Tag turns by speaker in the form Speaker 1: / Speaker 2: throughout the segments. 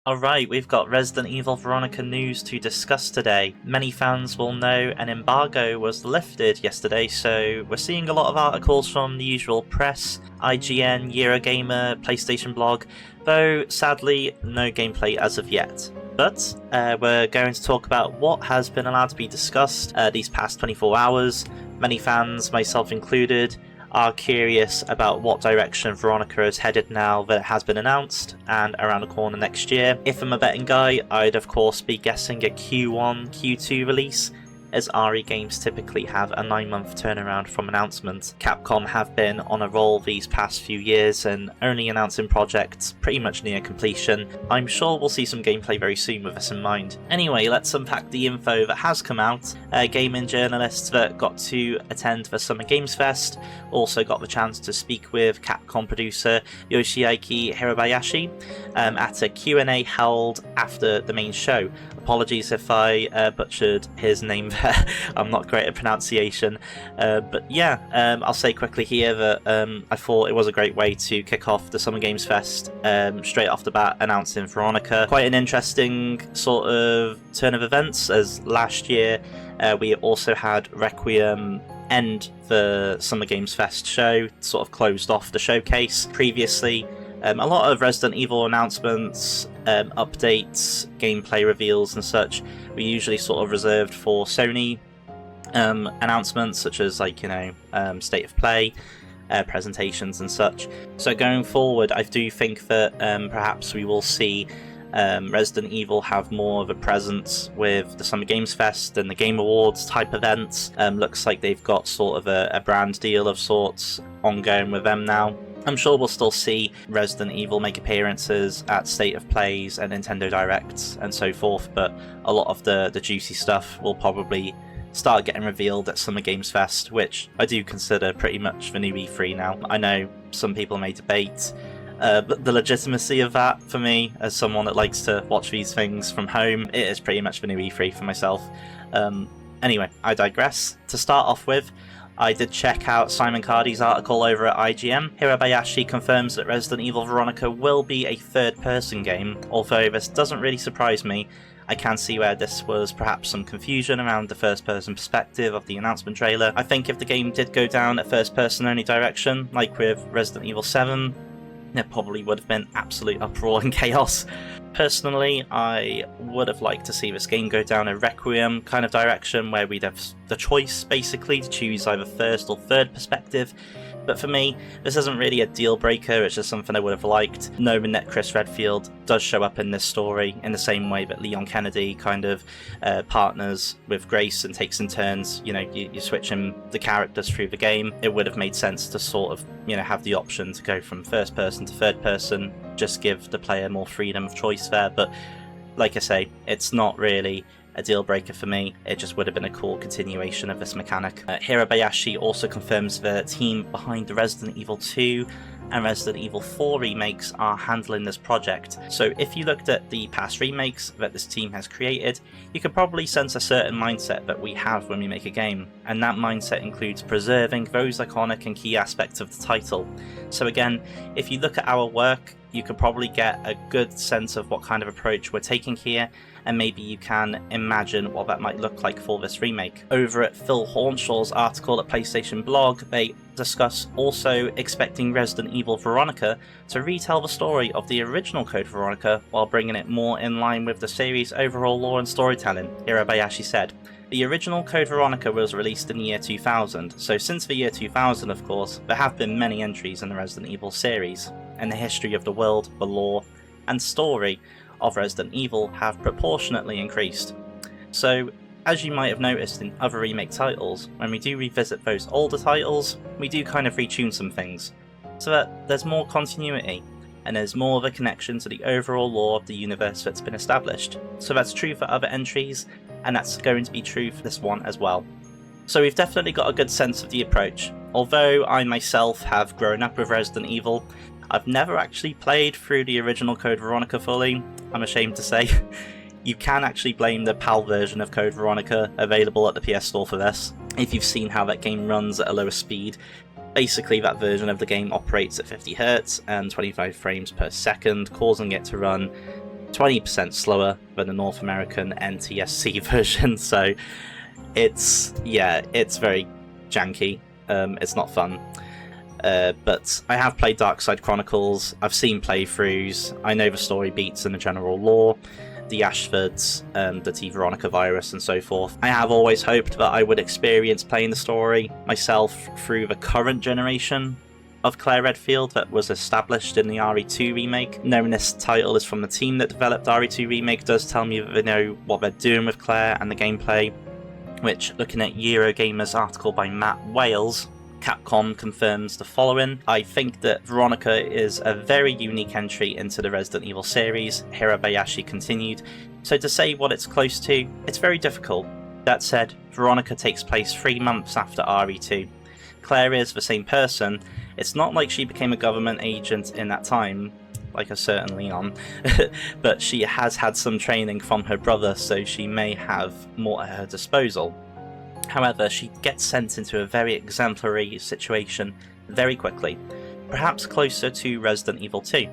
Speaker 1: Alright, we've got Resident Evil Veronica news to discuss today. Many fans will know an embargo was lifted yesterday, so we're seeing a lot of articles from the usual press, IGN, Eurogamer, Playstation.Blog, though sadly no gameplay as of yet. But we're going to talk about what has been allowed to be discussed these past 24 hours. Many fans, myself included, are curious about what direction Veronica is headed now that it has been announced and around the corner next year. If I'm a betting guy, I'd of course be guessing a Q1, Q2 release, as RE games typically have a 9-month turnaround from announcement. Capcom have been on a roll these past few years and only announcing projects pretty much near completion. I'm sure we'll see some gameplay very soon with this in mind. Anyway, let's unpack the info that has come out. Gaming journalists that got to attend the Summer Games Fest also got the chance to speak with Capcom producer Yoshiaki Hirabayashi at a Q&A held after the main show. Apologies if I butchered his name there, I'm not great at pronunciation, but yeah, I'll say quickly here that I thought it was a great way to kick off the Summer Games Fest straight off the bat, announcing Veronica. Quite an interesting sort of turn of events, as last year we also had Requiem end the Summer Games Fest show, sort of closed off the showcase. Previously, a lot of Resident Evil announcements, updates, gameplay reveals and such were usually sort of reserved for Sony announcements, such as like, you know, state of play, presentations and such. So going forward, I do think that perhaps we will see Resident Evil have more of a presence with the Summer Games Fest and the Game Awards type events. Looks like they've got sort of a brand deal of sorts ongoing with them now. I'm sure we'll still see Resident Evil make appearances at State of Plays and Nintendo Directs and so forth, but a lot of the juicy stuff will probably start getting revealed at Summer Games Fest, which I do consider pretty much the new E3 now. I know some people may debate but the legitimacy of that, for me, as someone that likes to watch these things from home, it is pretty much the new E3 for myself. Anyway, I digress. To start off with, I did check out Simon Cardy's article over at IGN. Hirabayashi confirms that Resident Evil Veronica will be a third-person game, although this doesn't really surprise me. I can see where this was perhaps some confusion around the first-person perspective of the announcement trailer. I think if the game did go down a first-person only direction, like with Resident Evil 7, there probably would have been absolute uproar and chaos. Personally, I would have liked to see this game go down a Requiem kind of direction, where we'd have the choice basically to choose either first or third perspective. But for me, this isn't really a deal breaker, it's just something I would have liked. Knowing that Chris Redfield does show up in this story in the same way that Leon Kennedy kind of partners with Grace and takes in turns, you know, you're switching the characters through the game. It would have made sense to sort of, you know, have the option to go from first person to third person, just give the player more freedom of choice there. But like I say, it's not really a deal breaker for me, it just would have been a cool continuation of this mechanic. Hirabayashi also confirms the team behind the Resident Evil 2 and Resident Evil 4 remakes are handling this project. So if you looked at the past remakes that this team has created, you could probably sense a certain mindset that we have when we make a game, and that mindset includes preserving those iconic and key aspects of the title. So again, if you look at our work, you could probably get a good sense of what kind of approach we're taking here, and maybe you can imagine what that might look like for this remake. Over at Phil Hornshaw's article at Playstation.Blog, they discuss also expecting Resident Evil Veronica to retell the story of the original Code Veronica while bringing it more in line with the series' overall lore and storytelling. Hirabayashi said, "The original Code Veronica was released in the year 2000, so since the year 2000 of course, there have been many entries in the Resident Evil series, and the history of the world, the lore, and story of Resident Evil have proportionately increased. So, as you might have noticed in other remake titles, when we do revisit those older titles, we do kind of retune some things, so that there's more continuity, and there's more of a connection to the overall lore of the universe that's been established. So that's true for other entries, and that's going to be true for this one as well. So we've definitely got a good sense of the approach. Although I myself have grown up with Resident Evil, I've never actually played through the original Code Veronica fully, I'm ashamed to say. You can actually blame the PAL version of Code Veronica available at the PS Store for this. If you've seen how that game runs at a lower speed, basically that version of the game operates at 50 Hz and 25 frames per second, causing it to run 20% slower than the North American NTSC version, so it's very janky. It's not fun. But I have played Darkside Chronicles, I've seen playthroughs, I know the story beats and the general lore, the Ashfords, the T-Veronica virus and so forth. I have always hoped that I would experience playing the story myself through the current generation of Claire Redfield that was established in the RE2 remake. Knowing this title is from the team that developed RE2 remake does tell me that they know what they're doing with Claire and the gameplay, which, looking at Eurogamer's article by Matt Wales, Capcom confirms the following. I think that Veronica is a very unique entry into the Resident Evil series, Hirabayashi continued, so to say what it's close to, it's very difficult. That said, Veronica takes place 3 months after RE2. Claire is the same person. It's not like she became a government agent in that time, like a certain Leon, but she has had some training from her brother, so she may have more at her disposal. However, she gets sent into a very exemplary situation very quickly, perhaps closer to Resident Evil 2.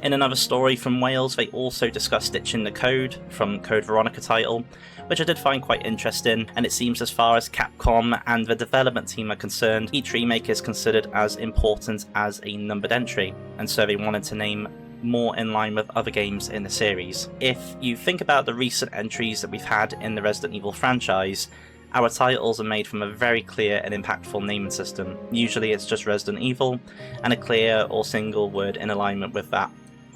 Speaker 1: In another story from Wales, they also discuss ditching the code from Code Veronica title, which I did find quite interesting, and it seems as far as Capcom and the development team are concerned, each remake is considered as important as a numbered entry, and so they wanted to name more in line with other games in the series. If you think about the recent entries that we've had in the Resident Evil franchise, our titles are made from a very clear and impactful naming system. Usually it's just Resident Evil, and a clear or single word in alignment with that.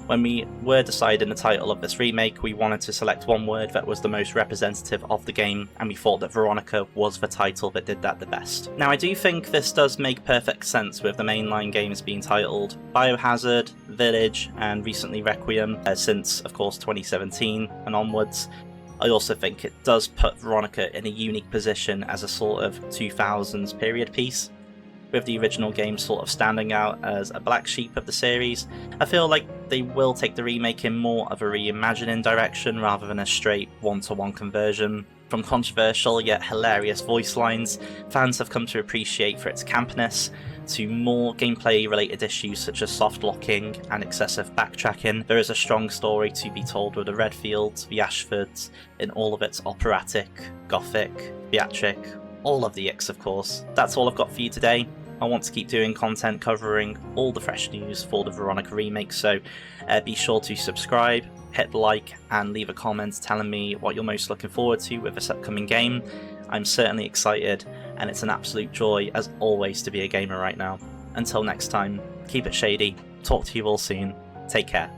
Speaker 1: When we were deciding the title of this remake, we wanted to select one word that was the most representative of the game, and we thought that Veronica was the title that did that the best. Now, I do think this does make perfect sense with the mainline games being titled Biohazard, Village, and recently Requiem, since, of course, 2017 and onwards. I also think it does put Veronica in a unique position as a sort of 2000s period piece, with the original game sort of standing out as a black sheep of the series. I feel like they will take the remake in more of a reimagining direction rather than a straight one-to-one conversion. From controversial yet hilarious voice lines fans have come to appreciate for its campness, to more gameplay related issues such as soft locking and excessive backtracking, there is a strong story to be told with the Redfields, the Ashfords, in all of its operatic, gothic, theatric, all of the icks of course. That's all I've got for you today. I want to keep doing content covering all the fresh news for the Veronica remake, so be sure to subscribe, hit like, and leave a comment telling me what you're most looking forward to with this upcoming game. I'm certainly excited, and it's an absolute joy as always to be a gamer right now. Until next time, keep it shady, talk to you all soon, take care.